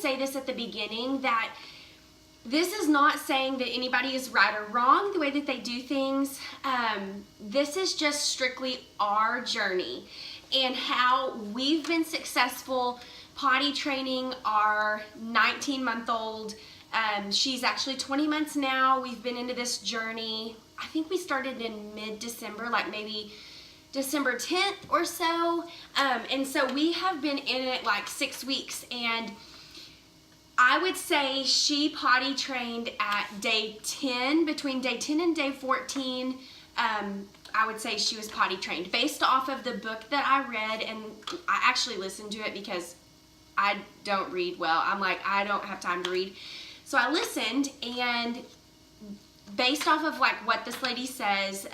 say this at the beginning, that this is not saying that anybody is right or wrong the way that they do things. This is just strictly our journey and how we've been successful potty training our 19-month-old. She's actually 20 months now. We've been into this journey. I think we started in mid-December, like maybe December 10th or so. And so we have been in it like 6 weeks, and I would say she potty trained at day 10, between day 10 and day 14. I would say she was potty trained based off of the book that I read, and I actually listened to it because I don't read well. I'm like, I don't have time to read. So I listened, and based off of like what this lady says,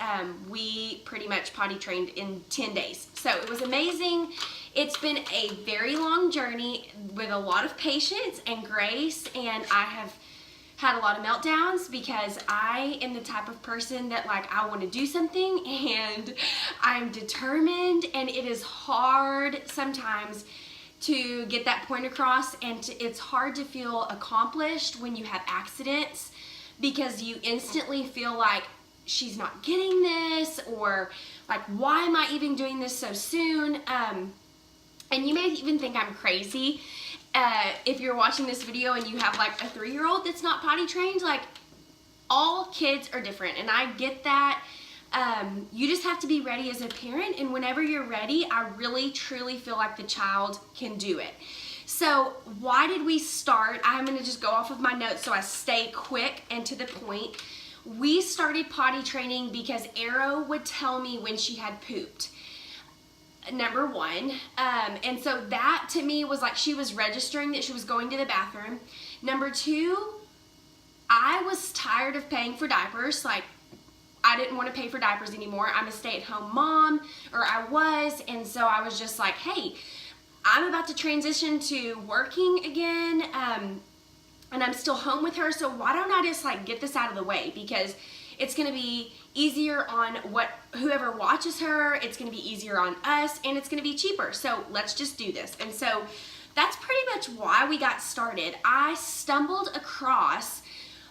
we pretty much potty trained in 10 days. So it was amazing. It's been a very long journey with a lot of patience and grace, and I have had a lot of meltdowns because I am the type of person that like I want to do something and I'm determined, and it is hard sometimes to get that point across, and it's hard to feel accomplished when you have accidents because you instantly feel like she's not getting this, or like, why am I even doing this so soon? And you may even think I'm crazy if you're watching this video and you have like a 3-year-old that's not potty trained. Like, all kids are different, and I get that. You just have to be ready as a parent, and whenever you're ready, I really truly feel like the child can do it. So why did we start? I'm going to just go off of my notes so I stay quick and to the point. We started potty training because Arrow would tell me when she had pooped. Number one. And so that to me was like she was registering that she was going to the bathroom. Number two, I was tired of paying for diapers. Like, I didn't want to pay for diapers anymore. I'm a stay-at-home mom, or I was, and so I was just like, hey, I'm about to transition to working again, and I'm still home with her, so why don't I just like get this out of the way, because it's going to be easier on whoever watches her, it's going to be easier on us, and it's going to be cheaper, so let's just do this. And so that's pretty much why we got started. I stumbled across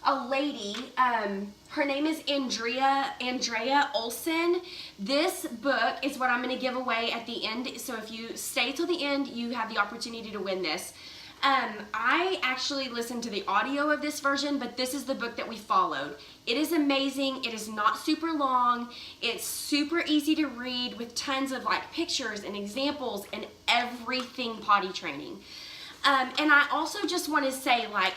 a lady, her name is Andrea Olson. This book is what I'm going to give away at the end, so if you stay till the end, you have the opportunity to win this. I actually listened to the audio of this version, but this is the book that we followed. It is amazing. It is not super long. It's super easy to read with tons of like pictures and examples and everything potty training. And I also just want to say, like,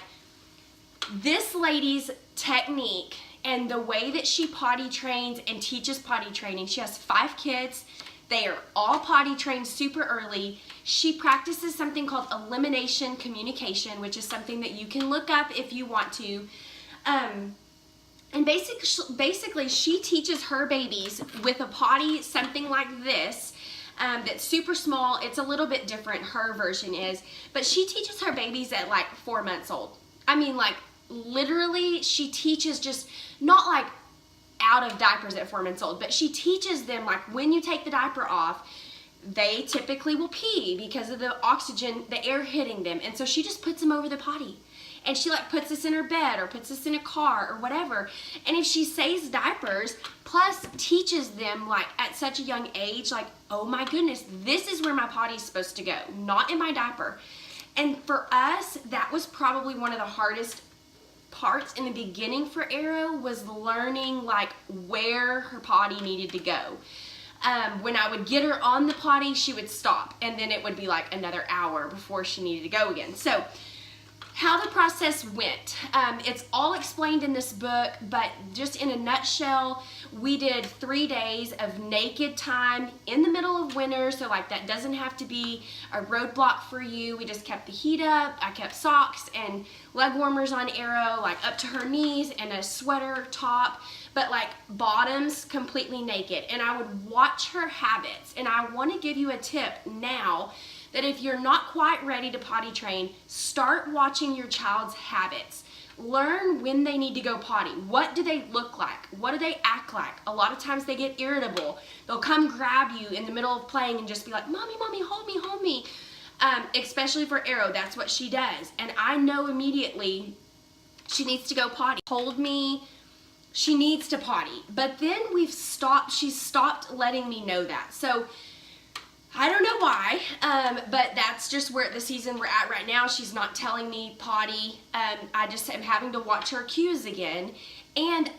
this lady's technique and the way that she potty trains and teaches potty training, she has 5 kids. They are all potty trained super early. She practices something called elimination communication, which is something that you can look up if you want to. And basically, she teaches her babies with a potty, something like this, that's super small. It's a little bit different, her version is. But she teaches her babies at like 4 months old. I mean, like, literally, she teaches just not like out of diapers at 4 months old, but she teaches them like when you take the diaper off, they typically will pee because of the oxygen, the air hitting them, and so she just puts them over the potty, and she like puts this in her bed or puts this in a car or whatever. And if she saves diapers plus teaches them like at such a young age, like, oh my goodness, this is where my potty's supposed to go, not in my diaper. And for us, that was probably one of the hardest parts in the beginning for Arrow, was learning like where her potty needed to go. When I would get her on the potty, she would stop, and then it would be like another hour before she needed to go again. So how the process went, it's all explained in this book, but just in a nutshell, we did 3 days of naked time in the middle of winter, so like that doesn't have to be a roadblock for you. We just kept the heat up. I kept socks and leg warmers on Arrow, like up to her knees, and a sweater top, but like bottoms completely naked. And I would watch her habits, and I want to give you a tip now that if you're not quite ready to potty train, start watching your child's habits. Learn when they need to go potty. What do they look like? What do they act like? A lot of times they get irritable. They'll come grab you in the middle of playing and just be like, "Mommy, mommy, hold me, hold me." especially for Arrow. That's what she does. And I know immediately she needs to go potty. Told me she needs to potty. But then she's stopped letting me know that. So I don't know why, but that's just where the season we're at right now. She's not telling me potty. I just am having to watch her cues again. And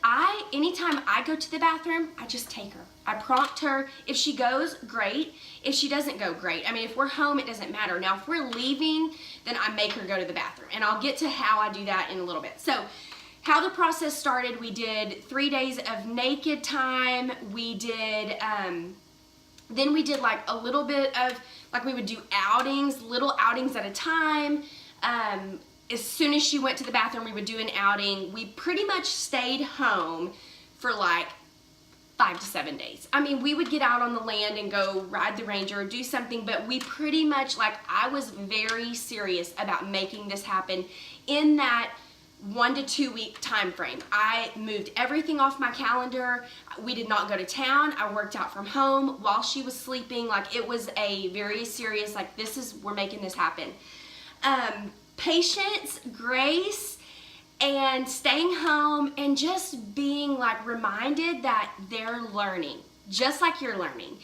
anytime I go to the bathroom, I just take her. I prompt her. If she goes, great. If she doesn't go, great. I mean, if we're home, it doesn't matter. Now, if we're leaving, then I make her go to the bathroom. And I'll get to how I do that in a little bit. So, how the process started, we did 3 days of naked time. We did, then we did like a little bit of, like we would do outings, little outings at a time. As soon as she went to the bathroom, we would do an outing. We pretty much stayed home for like 5 to 7 days. I mean, we would get out on the land and go ride the Ranger or do something, but we pretty much, like, I was very serious about making this happen in that 1 to 2 week time frame. I moved everything off my calendar. We did not go to town. I worked out from home while she was sleeping. Like, it was a very serious, like, we're making this happen. Patience, grace, and staying home and just being like reminded that they're learning, just like you're learning.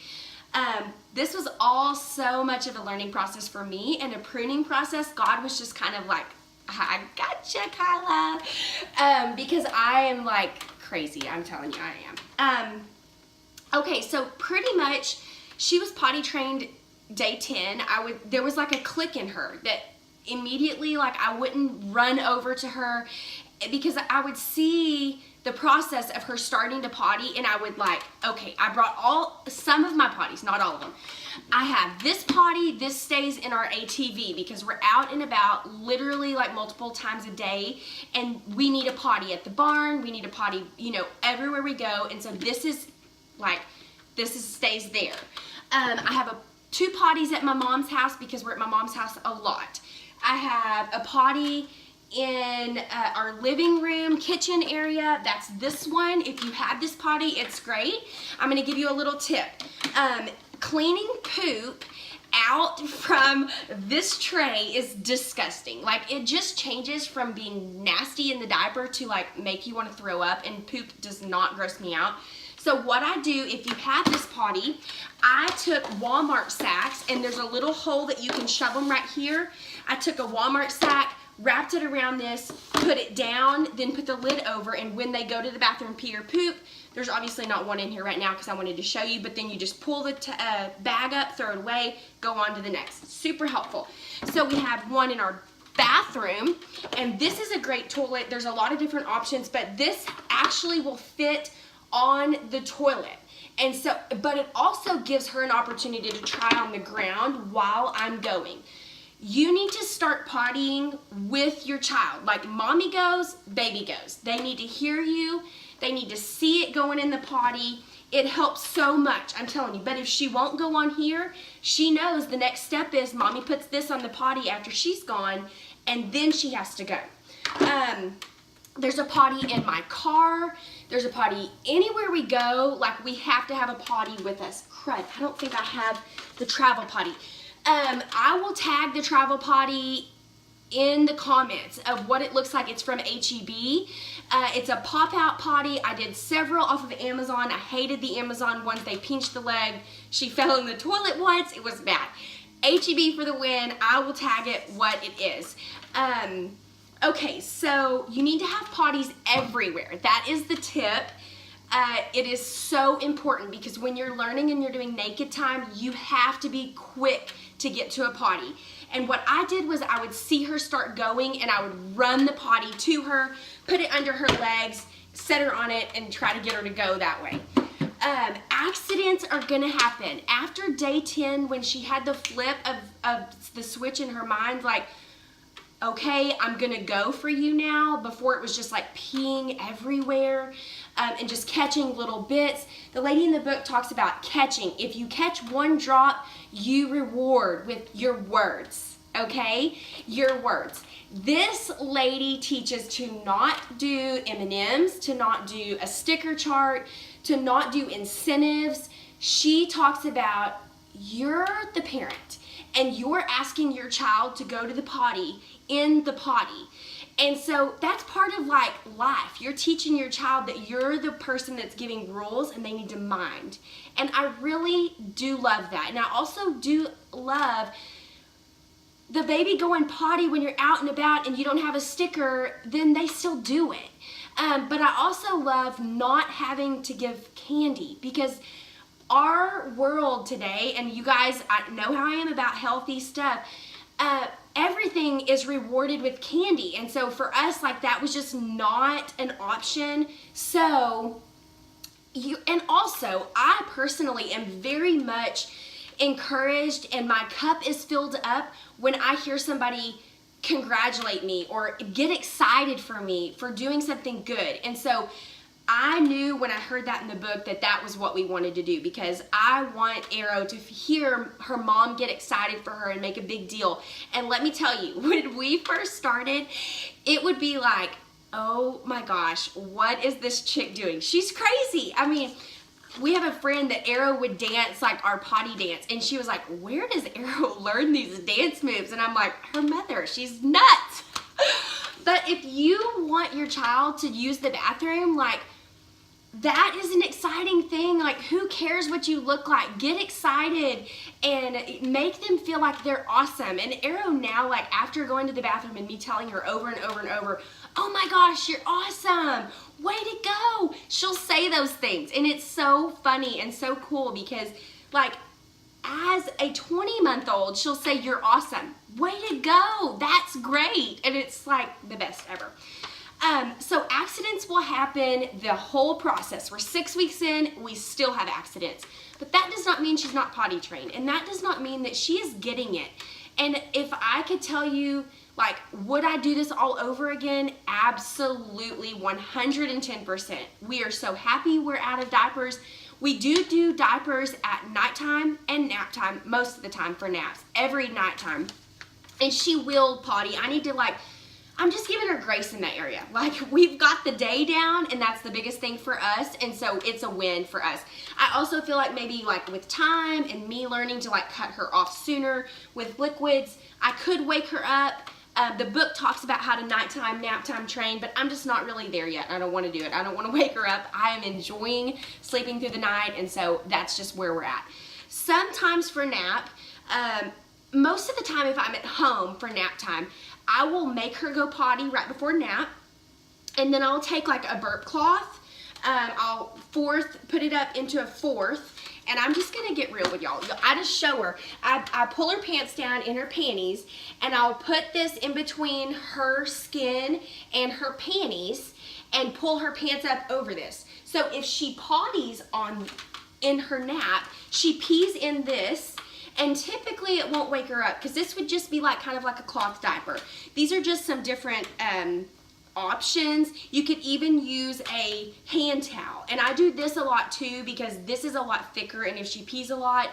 This was all so much of a learning process for me and a pruning process. God was just kind of like, I gotcha, Kyla, because I am like crazy. I'm telling you, I am. Okay, so pretty much she was potty trained day 10. There was like a click in her that immediately, like, I wouldn't run over to her because I would see the process of her starting to potty, and I would like, okay, I brought some of my potties, not all of them. I have this potty, this stays in our ATV because we're out and about literally like multiple times a day, and we need a potty at the barn, we need a potty, everywhere we go, and so this stays there. I have 2 potties at my mom's house because we're at my mom's house a lot. I have a potty in our living room, kitchen area. That's this one. If you have this potty, it's great. I'm going to give you a little tip. Cleaning poop out from this tray is disgusting. Like, it just changes from being nasty in the diaper to like make you want to throw up, and poop does not gross me out. So what I do, if you have this potty, I took Walmart sacks, and there's a little hole that you can shove them right here. I took a Walmart sack, wrapped it around this, put it down, then put the lid over, and when they go to the bathroom, pee or poop, there's obviously not one in here right now because I wanted to show you, but then you just pull the bag up, throw it away, go on to the next. Super helpful. So we have one in our bathroom, and this is a great toilet. There's a lot of different options, but this actually will fit on the toilet. And so, but it also gives her an opportunity to try on the ground while I'm going. You need to start pottying with your child. Like, mommy goes, baby goes. They need to hear you. They need to see it going in the potty. It helps so much, I'm telling you. But if she won't go on here, she knows the next step is mommy puts this on the potty after she's gone, and then she has to go. There's a potty in my car. There's a potty anywhere we go. Like, we have to have a potty with us. Crud, I don't think I have the travel potty. I will tag the travel potty in the comments of what it looks like. It's from HEB. It's a pop-out potty. I did several off of Amazon. I hated the Amazon ones. They pinched the leg. She fell in the toilet once. It was bad. HEB for the win. I will tag it what it is. Okay, so you need to have potties everywhere. That is the tip. It is so important because when you're learning and you're doing naked time, you have to be quick to get to a potty. And what I did was I would see her start going, and I would run the potty to her, put it under her legs, set her on it, and try to get her to go that way. Accidents are gonna happen. After day 10, when she had the flip of the switch in her mind, like, okay, I'm gonna go for you now. Before it was just like peeing everywhere and just catching little bits. The lady in the book talks about catching. If you catch one drop, you reward with your words, okay? Your words. This lady teaches to not do M&Ms, to not do a sticker chart, to not do incentives. She talks about you're the parent. and you're asking your child to go to the potty in the potty. And so that's part of like life. You're teaching your child that you're the person that's giving rules and they need to mind. And I really do love that. And I also do love the baby going potty when you're out and about and you don't have a sticker, then they still do it. But I also love not having to give candy, because our world today, and you guys, I know how I am about healthy stuff, everything is rewarded with candy. And so for us, like, that was just not an option. So and also I personally am very much encouraged, and my cup is filled up when I hear somebody congratulate me or get excited for me for doing something good. And so I knew when I heard that in the book that that was what we wanted to do, because I want Arrow to hear her mom get excited for her and make a big deal. And let me tell you, when we first started, it would be like, oh my gosh, what is this chick doing? She's crazy. I mean, we have a friend that Arrow would dance like our potty dance, and she was like, where does Arrow learn these dance moves? And I'm like, her mother, she's nuts. But if you want your child to use the bathroom, like, that is an exciting thing. Like, who cares what you look like? Get excited and make them feel like they're awesome. And Arrow now, like, after going to the bathroom and me telling her over and over and over, oh my gosh, you're awesome, way to go, she'll say those things. And it's so funny and so cool, because like, as a 20-month-old, she'll say, you're awesome, way to go, that's great. And it's like the best ever. So accidents will happen the whole process. We're 6 weeks in, we still have accidents. But that does not mean she's not potty trained. And that does not mean that she is getting it. And if I could tell you, like, would I do this all over again? Absolutely, 110%. We are so happy we're out of diapers. We do diapers at nighttime and nap time, most of the time for naps, every nighttime. And she will potty. I need to, like, I'm just giving her grace in that area. Like, we've got the day down, and that's the biggest thing for us, and so it's a win for us. I also feel like maybe, like, with time and me learning to, like, cut her off sooner with liquids, I could wake her up. The book talks about how to nighttime, nap time train, but I'm just not really there yet. I don't want to do it. I don't want to wake her up. I am enjoying sleeping through the night, and so that's just where we're at. Sometimes for nap, most of the time if I'm at home for nap time, I will make her go potty right before nap, and then I'll take like a burp cloth, I'll put it up into a fourth, and I'm just gonna get real with y'all. I just show her. I pull her pants down in her panties, and I'll put this in between her skin and her panties, and pull her pants up over this. So if she potties in her nap, she pees in this, and typically it won't wake her up, because this would just be like kind of like a cloth diaper. These are just some different options. You could even use a hand towel, and I do this a lot too, because this is a lot thicker, and if she pees a lot,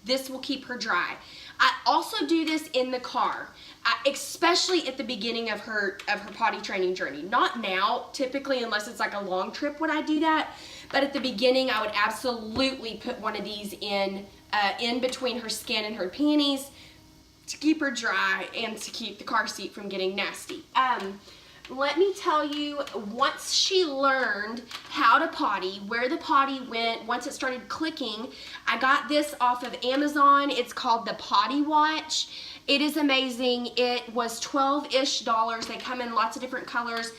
this will keep her dry. I also do this in the car, especially at the beginning of her potty training journey. Not now, typically, unless it's like a long trip would I do that, but at the beginning I would absolutely put one of these in between her skin and her panties to keep her dry and to keep the car seat from getting nasty. Let me tell you, once she learned how to potty, where the potty went, once it started clicking, I got this off of Amazon. It's called the Potty Watch. It is amazing. It was $12-ish. They come in lots of different colors.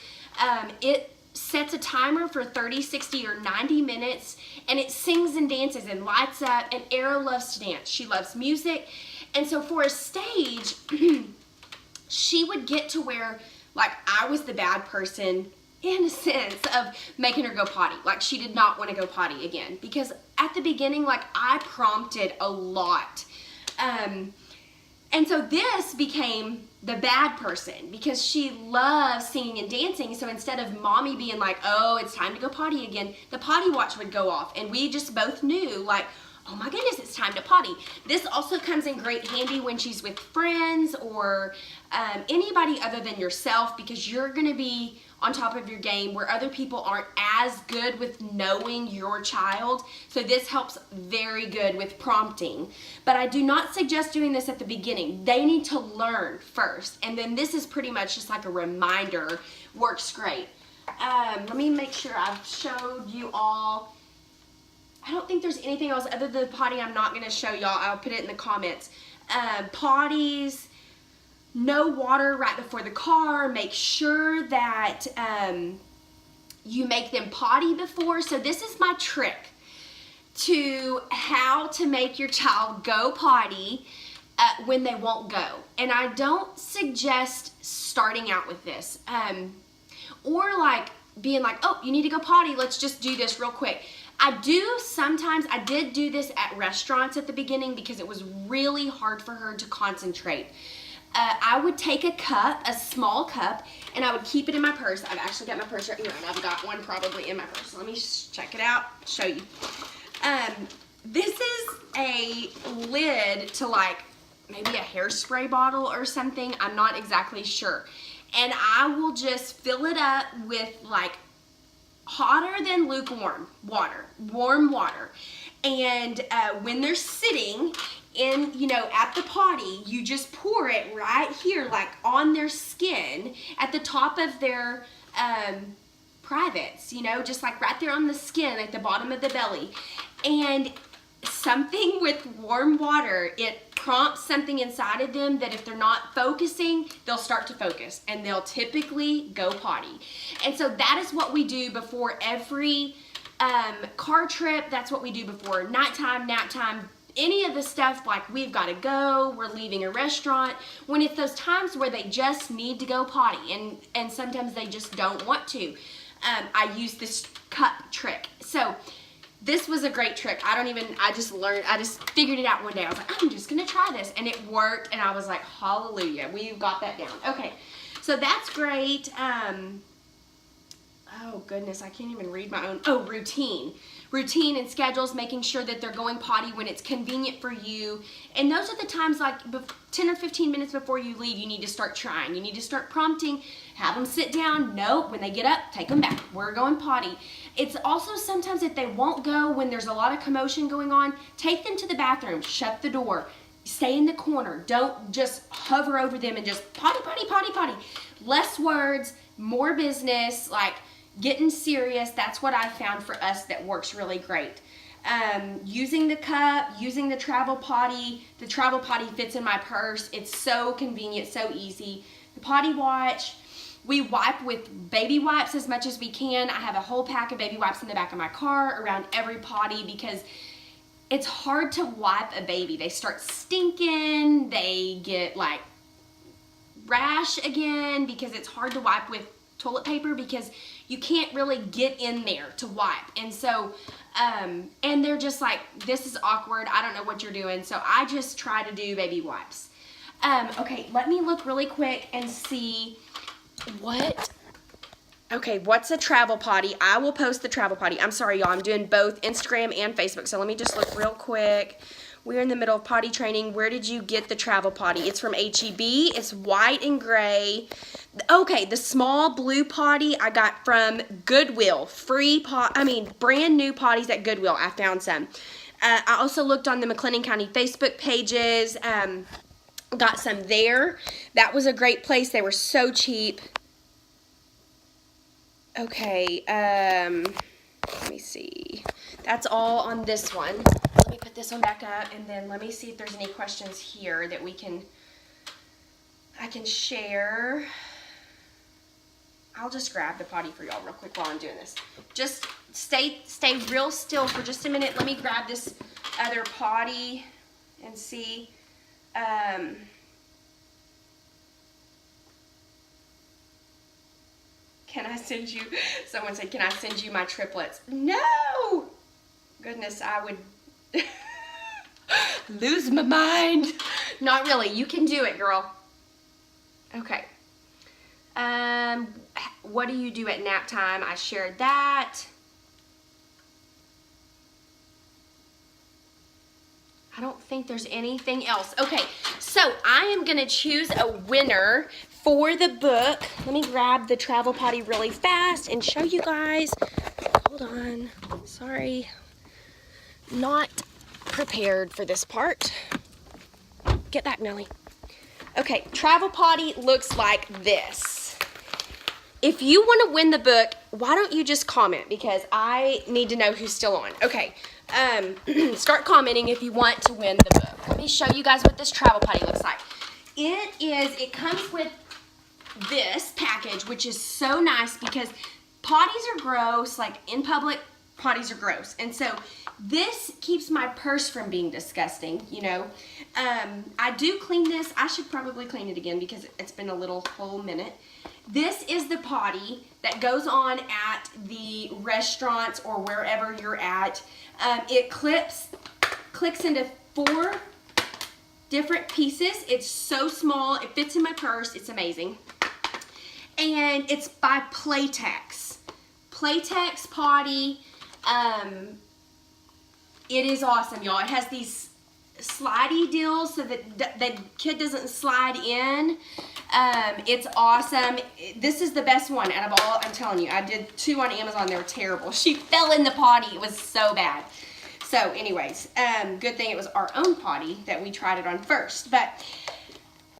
It sets a timer for 30, 60, or 90 minutes, and it sings and dances and lights up, and Arrow loves to dance. She loves music. And so for a stage, she would get to where, like, I was the bad person in a sense of making her go potty. Like, she did not want to go potty again, because at the beginning, like, I prompted a lot. And so this became the bad person, because she loves singing and dancing. So instead of mommy being like, oh, it's time to go potty again, the potty watch would go off, and we just both knew, like, oh my goodness, it's time to potty. This also comes in great handy when she's with friends or anybody other than yourself, because you're gonna be on top of your game where other people aren't as good with knowing your child. So this helps very good with prompting. But I do not suggest doing this at the beginning. They need to learn first. And then this is pretty much just like a reminder. Works great. Let me make sure I've showed you all. I don't think there's anything else other than the potty I'm not gonna show y'all. I'll put it in the comments. Potties. No water right before the car. Make sure that you make them potty before. So this is my trick to how to make your child go potty when they won't go. And I don't suggest starting out with this. Or like being like, oh, you need to go potty. Let's just do this real quick. I did do this at restaurants at the beginning because it was really hard for her to concentrate. I would take a cup, a small cup, and I would keep it in my purse. I've actually got my purse right here, and I've got one probably in my purse. So let me check it out, show you. This is a lid to like maybe a hairspray bottle or something. I'm not exactly sure. And I will just fill it up with like hotter than lukewarm water, warm water. And when they're sitting in, at the potty, you just pour it right here, like on their skin, at the top of their privates, just like right there on the skin, at the bottom of the belly. And something with warm water, it prompts something inside of them that if they're not focusing, they'll start to focus and they'll typically go potty. And so that is what we do before every car trip. That's what we do before nighttime, nap time, any of the stuff like we've got to go, we're leaving a restaurant. When it's those times where they just need to go potty and sometimes they just don't want to, I use this cup trick. So this was a great trick. I just figured it out one day. I was like, I'm just going to try this. And it worked. And I was like, hallelujah, we've got that down. Okay, so that's great. Oh goodness, I can't even read my own. Oh, routine. Routine and schedules, making sure that they're going potty when it's convenient for you. And those are the times like 10 or 15 minutes before you leave, you need to start trying. You need to start prompting, have them sit down. Nope, when they get up, take them back. We're going potty. It's also sometimes if they won't go when there's a lot of commotion going on, take them to the bathroom, shut the door, stay in the corner. Don't just hover over them and just potty, potty, potty, potty. Less words, more business, like getting serious. That's what I found for us that works really great. Using the cup, using the travel potty. The travel potty fits in my purse. It's so convenient, so easy. The potty watch. We wipe with baby wipes as much as we can. I have a whole pack of baby wipes in the back of my car around every potty because it's hard to wipe a baby. They start stinking. They get like rash again because it's hard to wipe with toilet paper because you can't really get in there to wipe. And so, and they're just like, this is awkward. I don't know what you're doing. So I just try to do baby wipes. Okay, let me look really quick and see what's a travel potty? I will post the travel potty. I'm sorry, y'all. I'm doing both Instagram and Facebook. So let me just look real quick. We're in the middle of potty training. Where did you get the travel potty? It's from H-E-B. It's white and gray. Okay, the small blue potty I got from Goodwill. Brand new potties at Goodwill. I found some. I also looked on the McLennan County Facebook pages. Got some there. That was a great place. They were so cheap. Okay, let me see. That's all on this one. Let me put this one back up, and then let me see if there's any questions here that I can share. I'll just grab the potty for y'all real quick while I'm doing this. Just stay real still for just a minute. Let me grab this other potty and see. Can I send you, someone said, can I send you my triplets? No! Goodness, I would lose my mind. Not really. You can do it, girl. Okay. What do you do at nap time? I shared that. I don't think there's anything else. Okay, so I am gonna choose a winner for the book. Let me grab the travel potty really fast and show you guys. Hold on, sorry. Not prepared for this part. Get back, Nellie. Okay, travel potty looks like this. If you want to win the book, why don't you just comment, because I need to know who's still on. Okay, start commenting if you want to win the book. Let me show you guys what this travel potty looks like. It comes with this package, which is so nice because potties are gross, like in public, potties are gross. And so this keeps my purse from being disgusting, you know. I do clean this. I should probably clean it again because it's been a whole minute. This is the potty that goes on at the restaurants or wherever you're at. It clicks into 4 different pieces. It's so small. It fits in my purse. It's amazing. And it's by Playtex. Playtex potty. It is awesome, y'all. It has these slidey deals so that the kid doesn't slide in. It's awesome. This is the best one out of all. I'm telling you, I did 2 on Amazon. They were terrible. She fell in the potty. It was so bad. So anyways, good thing it was our own potty that we tried it on first. But